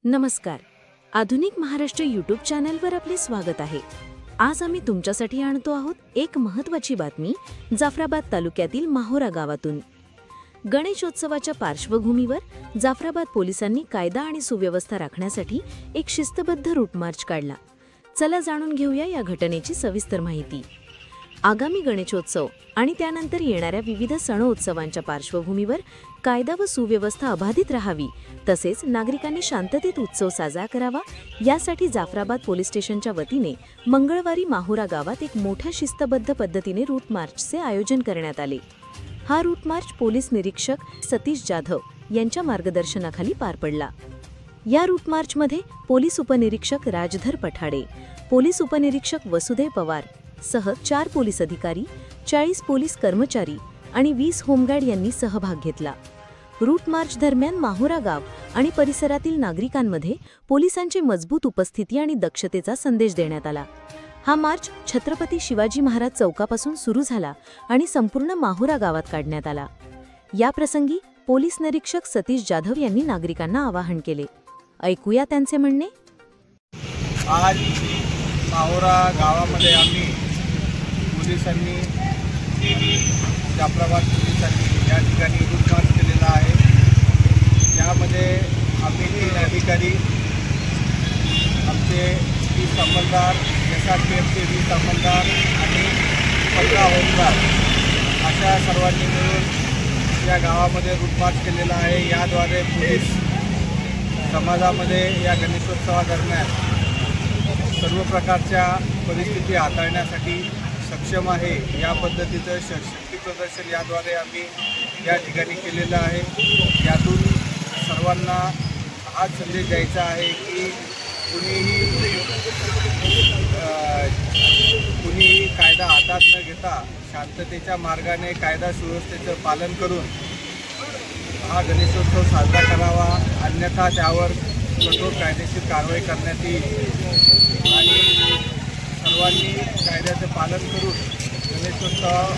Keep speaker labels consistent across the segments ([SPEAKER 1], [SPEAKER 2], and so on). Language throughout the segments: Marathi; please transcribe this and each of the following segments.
[SPEAKER 1] नमस्कार. आधुनिक महाराष्ट्र यूट्यूब चॅनलवर आपले स्वागत आहे. आज आम्ही तुमच्यासाठी आणतो आहोत एक महत्त्वाची बातमी जाफराबाद तालुक्यातील माहोरा गावातून. गणेशोत्सवाच्या पार्श्वभूमीवर जाफराबाद पोलिसांनी कायदा आणि सुव्यवस्था राखण्यासाठी एक शिस्तबद्ध रूट मार्च काढला. चला जाणून घेऊया या घटनेची सविस्तर माहिती. आगामी गणेशोत्सव आणि त्यानंतर येणाऱ्या विविध सणोत्सवांच्या पार्श्वभूमीवर कायदा व सुव्यवस्था अबाधित राहावी, तसेच नागरिकांनी शांततेत उत्सव साजरा करावा यासाठी जाफराबाद पोलीस स्टेशनच्या वतीने मंगळवारी माहोरा गावात एक मोठ्या शिस्तबद्ध पद्धतीने रूट मार्चचे आयोजन करण्यात आले. हा रूट मार्च पोलीस निरीक्षक सतीश जाधव यांच्या मार्गदर्शनाखाली पार पडला. या रूट मार्चमध्ये पोलीस उपनिरीक्षक राजधर पठाडे, पोलीस उपनिरीक्षक वसुदेव पवार सह 4 पोलीस अधिकारी, 40 पोलीस कर्मचारी आणि 20 होमगार्ड यांनी सहभाग घेतला. रूट मार्च दरम्यान माहोरा गाव आणि परिसरातील नागरिकांमध्ये पोलिसांची मजबूत उपस्थिती आणि दक्षतेचा संदेश देण्यात आला. हा मार्च छत्रपती शिवाजी महाराज चौकापासून सुरू झाला आणि संपूर्ण माहोरा गावात काढण्यात आला. या प्रसंगी पोलीस निरीक्षक सतीश जाधव यांनी नागरिकांना आवाहन केले. ऐकूया त्यांचे म्हणणे.
[SPEAKER 2] आज माहोरा गावामध्ये आम्ही पोलिसांनी जाफराबाद पोलिसांनी या ठिकाणी रूट मार्च केलेला आहे. यामध्ये आम्ही 3 अधिकारी, आमचे 30 अंमलदार, SRPFचे 20 अंमलदार आणि 15 होमगार्ड अशा सर्वांनी मिळून या गावामध्ये रूट मार्च केलेला आहे. याद्वारे पोलीस समाजामध्ये या गणेशोत्सवादरम्यान सर्व प्रकारच्या परिस्थिती हाताळण्यासाठी सक्षम आहे या पद्धतीचं शक्ती प्रदर्शन याद्वारे आम्ही या ठिकाणी केलेलं आहे. यातून सर्वांना हा संदेश द्यायचा आहे की कुणीही कायदा हातात न घेता शांततेच्या मार्गाने कायदा सुव्यवस्थेचं पालन करून हा गणेशोत्सव साजरा करावा, अन्यथा त्यावर कठोर कायदेशीर कारवाई करण्यात येईल आणि सर्वांनी कायद्याचं पालन करून गणेशोत्सव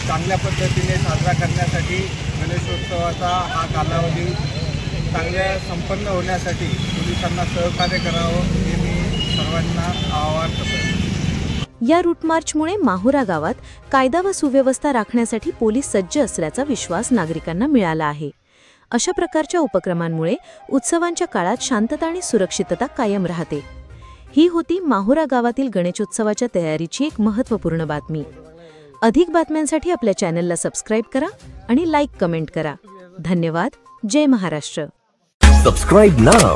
[SPEAKER 2] चांगल्या पद्धतीने साजरा करण्यासाठी गणेशोत्सवाचा हा कालावधी चांगल्या संपन्न होण्यासाठी पोलिसांना सहकार्य करावं हे मी सर्वांना आवाहन करतो.
[SPEAKER 1] या रूट मार्चमुळे माहोरा गावात कायदा व सुव्यवस्था राखण्यासाठी पोलीस सज्ज असल्याचा विश्वास नागरिकांना मिळाला आहे. अशा प्रकारच्या उपक्रमांमुळे उत्सवांच्या काळात शांतता आणि सुरक्षितता कायम राहते. ही होती माहोरा गावातील गणेशोत्सवाच्या तयारीची एक महत्त्वपूर्ण बातमी. अधिक बातम्यांसाठी आपल्या चॅनलला सबस्क्राइब करा आणि लाईक कमेंट करा. धन्यवाद. जय Maharashtra.
[SPEAKER 3] Subscribe now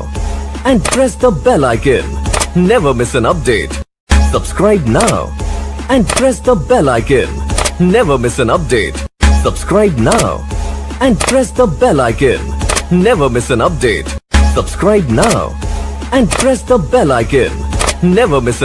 [SPEAKER 3] and press the bell icon. Never miss an update. Subscribe now and press the bell icon. Never miss an update. Subscribe now and press the bell icon. Never miss an update. Subscribe now and press the bell icon. Never miss an